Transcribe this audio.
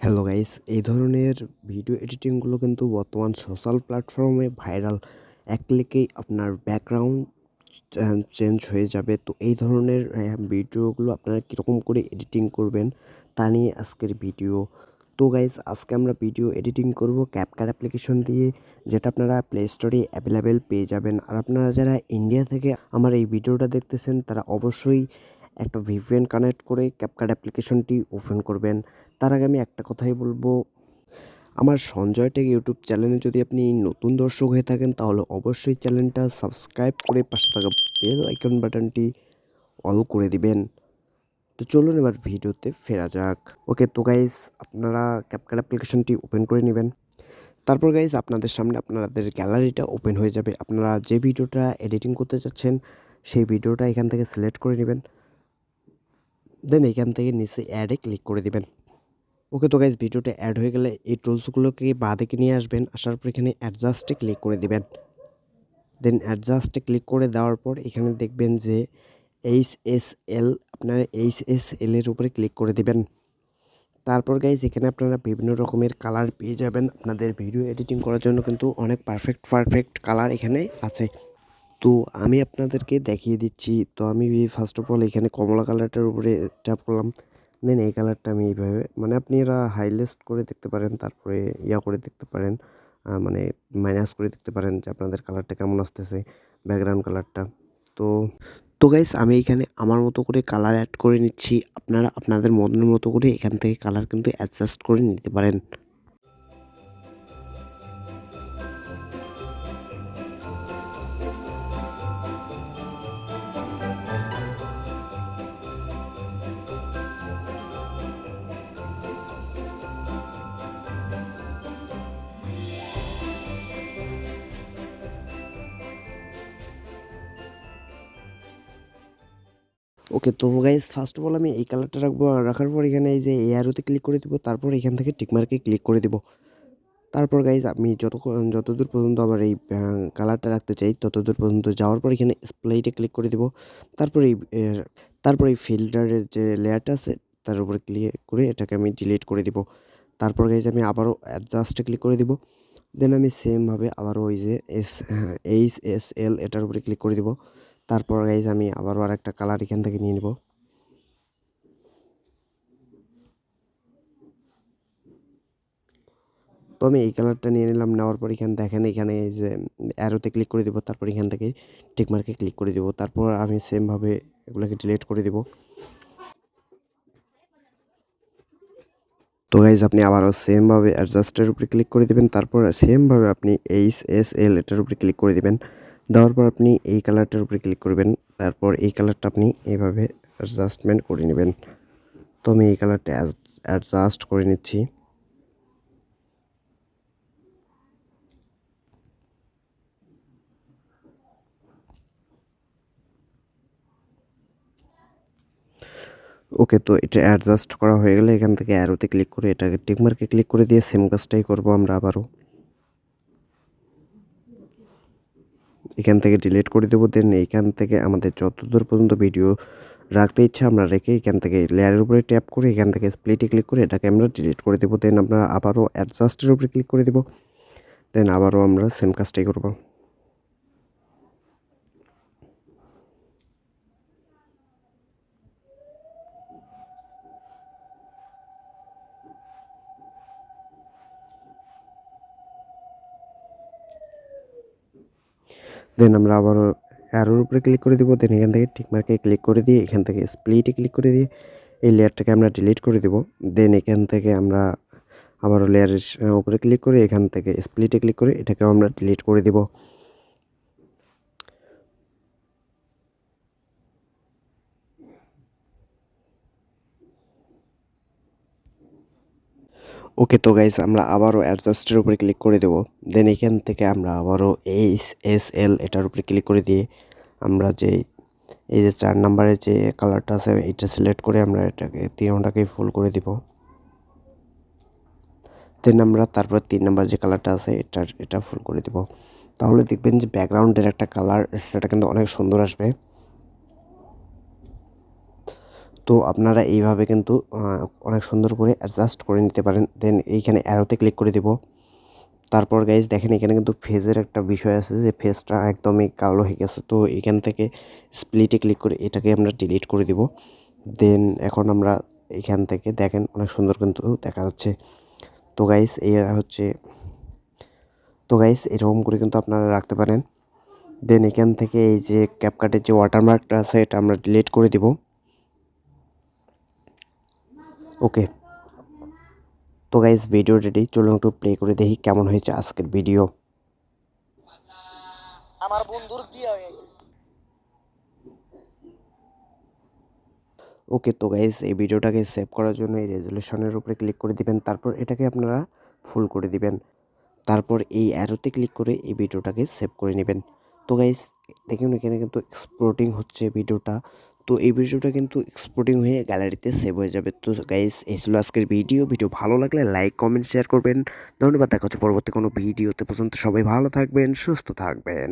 Hello guys, এই ধরনের video এডিটিংগুলো কিন্তু বর্তমান সোশ্যাল প্ল্যাটফর্মে ভাইরাল। এক ক্লিকেই আপনার ব্যাকগ্রাউন্ড চেঞ্জ হয়ে যাবে। তো এই ধরনের ভিডিওগুলো আপনারা কীরকম করে এডিটিং করবেন তা নিয়ে আজকের ভিডিও। তো গাইস, আজকে আমরা ভিডিও এডিটিং করব ক্যাপকাট অ্যাপ্লিকেশন দিয়ে, যেটা আপনারা প্লে স্টোরে অ্যাভেলেবেল পেয়ে যাবেন। আর আপনারা যারা ইন্ডিয়া থেকে আমার এই ভিডিওটা দেখতেছেন তারা অবশ্যই একটা VPN কানেক্ট করে ক্যাপকাট অ্যাপ্লিকেশনটি ওপেন করবেন। তার আগে আমি একটা কথাই বলবো, আমার সঞ্জয় টেক ইউটিউব চ্যানেলে যদি আপনি নতুন দর্শক হয়ে থাকেন তাহলে অবশ্যই চ্যানেলটা সাবস্ক্রাইব করে পাশে থাকা বেল আইকন বাটনটি অল করে দিবেন। তো চলুন এবার ভিডিওতে ফেরা যাক। ওকে, তো গাইস, আপনারা ক্যাপকাট অ্যাপ্লিকেশনটি ওপেন করে নেবেন। তারপর গাইস, আপনাদের সামনে আপনাদের গ্যালারিটা ওপেন হয়ে যাবে। আপনারা যে ভিডিওটা এডিটিং করতে চাচ্ছেন সেই ভিডিওটা এখান থেকে সিলেক্ট করে নেবেন। দেন এখান থেকে নিচে অ্যাডে ক্লিক করে দিবেন। ওকে, তো গাইস, ভিডিওটা অ্যাড হয়ে গেলে এই টুলসগুলোকে বাঁদিকে নিয়ে আসবেন। আসার পর এখানে অ্যাডজাস্টে ক্লিক করে দিবেন। দেন অ্যাডজাস্টে ক্লিক করে দেওয়ার পর এখানে দেখবেন যে HSL, আপনারা HSL এর উপরে ক্লিক করে দিবেন। তারপর গাইস, এখানে আপনারা বিভিন্ন রকমের কালার পেয়ে যাবেন। আপনাদের ভিডিও এডিটিং করার জন্য কিন্তু অনেক পারফেক্ট কালার এখানে আছে। তো আমি আপনাদেরকে দেখিয়ে দিচ্ছি। তো আমি ফার্স্ট অফ অল এখানে কমলা কালারটার উপরে ট্যাপ করলাম। দেন এই কালারটা আমি এইভাবে, মানে আপনারা হাইলাইট করে দেখতে পারেন, তারপরে করে দেখতে পারেন, মানে মাইনাস করে দেখতে পারেন যে আপনাদের কালারটা কেমন আসতেছে, ব্যাকগ্রাউন্ড কালারটা। তো তো গাইস, আমি এখানে আমার মতো করে কালার অ্যাড করে নিচ্ছি। আপনারা আপনাদের মনের মতো করে এখান থেকে কালার কিন্তু অ্যাডজাস্ট করে নিতে পারেন। ওকে, তো গাইস, ফার্স্ট অফ অল আমি এই কালারটা রাখবো। আর রাখার পর এখানে এই যে এই অ্যারোতে ক্লিক করে দিব। তারপর এখান থেকে টিক মার্কে ক্লিক করে দিব। তারপর গাইস, আমি যতদূর পর্যন্ত আমার এই কালারটা রাখতে চাই ততদূর পর্যন্ত যাওয়ার পর এখানে স্প্লাইটে ক্লিক করে দিব। তারপর এই ফিল্টারের যে লেয়ারটা আছে তার উপরে ক্লিক করে এটাকে আমি ডিলিট করে দিব। তারপর গাইস, আমি আবারও অ্যাডজাস্টে ক্লিক করে দিব। দেন আমি সেমভাবে আবারও ওই যে HSL এটার উপরে ক্লিক করে দিব। তারপর গাইস, আমি আবারও আরেকটা কালার এখান থেকে নিয়ে নিব। তো আমি এই কালারটা নিয়ে নিলাম। নেওয়ার পর এখানে দেখেন, এখানে এই যে অ্যারোতে ক্লিক করে দিব। তারপর এখান থেকে টিক মার্কে ক্লিক করে দিব। তারপর আমি সেমভাবে এগুলোকে ডিলিট করে দিব। তো গাইজ, আপনি আবারও সেমভাবে অ্যাডজাস্টের উপরে ক্লিক করে দিবেন। তারপর সেমভাবে আপনি HSL এটার উপরে ক্লিক করে দিবেন। দেওয়ার পর আপনি এই কালারটার উপরে ক্লিক করবেন। তারপর এই কালারটা আপনি এইভাবে অ্যাডজাস্টমেন্ট করে নেবেন। তো আমি এই কালারটা অ্যাডজাস্ট করে নিচ্ছি। ওকে, তো এটা অ্যাডজাস্ট করা হয়ে গেলে এখান থেকে অ্যারোতে ক্লিক করে এটাকে টিক মার্কে ক্লিক করে দিয়ে সেম কাজটাই করব আমরা আবারও। এখান থেকে ডিলিট করে দেবো। দেন এইখান থেকে আমাদের যতদূর পর্যন্ত ভিডিও রাখতে ইচ্ছা আমরা রেখে এখান থেকে লেয়ারের উপরে ট্যাপ করে এখান থেকে স্প্লিটে ক্লিক করে এটাকে আমরা ডিলিট করে দেবো। দেন আমরা আবারও অ্যাডজাস্টের উপরে ক্লিক করে দেবো। দেন আবারও আমরা সেম কাজটাই করব। দেন আমরা আবারও অ্যারোর উপরে ক্লিক করে দেবো। দেন এখান থেকে টিকমার্কে ক্লিক করে দিয়ে এখান থেকে স্প্লিটে ক্লিক করে দিয়ে এই লেয়ারটাকে আমরা ডিলিট করে দেবো। দেন এখান থেকে আমরা আবারও লেয়ারের উপরে ক্লিক করে এখান থেকে স্প্লিটে ক্লিক করে এটাকেও আমরা ডিলিট করে দেবো। ওকে, তো গাইস, আমরা আবারও অ্যাডজাস্টের উপরে ক্লিক করে দেবো। দেন এখান থেকে আমরা আবারও HSL এটার উপরে ক্লিক করে দিয়ে আমরা যে এই যে 4 নাম্বারের যে কালারটা আছে এটা সিলেক্ট করে আমরা এটাকে তীরটাকে ফুল করে দিব। দেন আমরা তারপর 3 নাম্বার যে কালারটা আছে এটা ফুল করে দিব। তাহলে দেখবেন যে ব্যাকগ্রাউন্ডের একটা কালার সেটা কিন্তু অনেক সুন্দর আসবে। তো তো আপনারা এইভাবে কিন্তু অনেক সুন্দর করে অ্যাডজাস্ট করে নিতে পারেন। দেন এইখানে অ্যারোতে ক্লিক করে দিব। তারপর গাইজ দেখেন এখানে কিন্তু ফেজের একটা বিষয় আছে যে ফেজটা একদমই কালো হয়ে গেছে। তো এখান থেকে স্প্লিটে ক্লিক করে এটাকে আমরা ডিলিট করে দিব। দেন এখন আমরা এখান থেকে দেখেন অনেক সুন্দর কিন্তু দেখা যাচ্ছে। তো গাইজ এই হচ্ছে, তো গাইজ এরকম করে কিন্তু আপনারা রাখতে পারেন। দেন এখান থেকে এই যে ক্যাপকাটের যে ওয়াটারমার্কটা আছে এটা আমরা ডিলিট করে দিব। ওকে, তো গাইজ ভিডিও রেডি, চলুন একটু প্লে করে দেখি কেমন হয়েছে আজকের ভিডিও। আমার বন্ধুর বিয়ে হয়ে গেল। ওকে, তো গাইজ এই ভিডিওটাকে সেভ করার জন্য এই রেজুলেশনের উপরে ক্লিক করে দিবেন। তারপর এটাকে আপনারা ফুল করে দিবেন। তারপর এই অ্যারোতে ক্লিক করে এই ভিডিওটাকে সেভ করে নেবেন। তো গাইজ দেখুন এখানে কিন্তু এক্সপোর্টিং হচ্ছে ভিডিওটা। তো এই ভিডিওটা কিন্তু এক্সপোর্টিং হয়ে গ্যালারিতে সেভ হয়ে যাবে। তো গাইজ এই ছিল আজকের ভিডিও। ভিডিও ভালো লাগলে লাইক কমেন্ট শেয়ার করবেন। ধন্যবাদ, দেখা হচ্ছে পরবর্তী কোনো ভিডিওতে। পর্যন্ত সবাই ভালো থাকবেন, সুস্থ থাকবেন।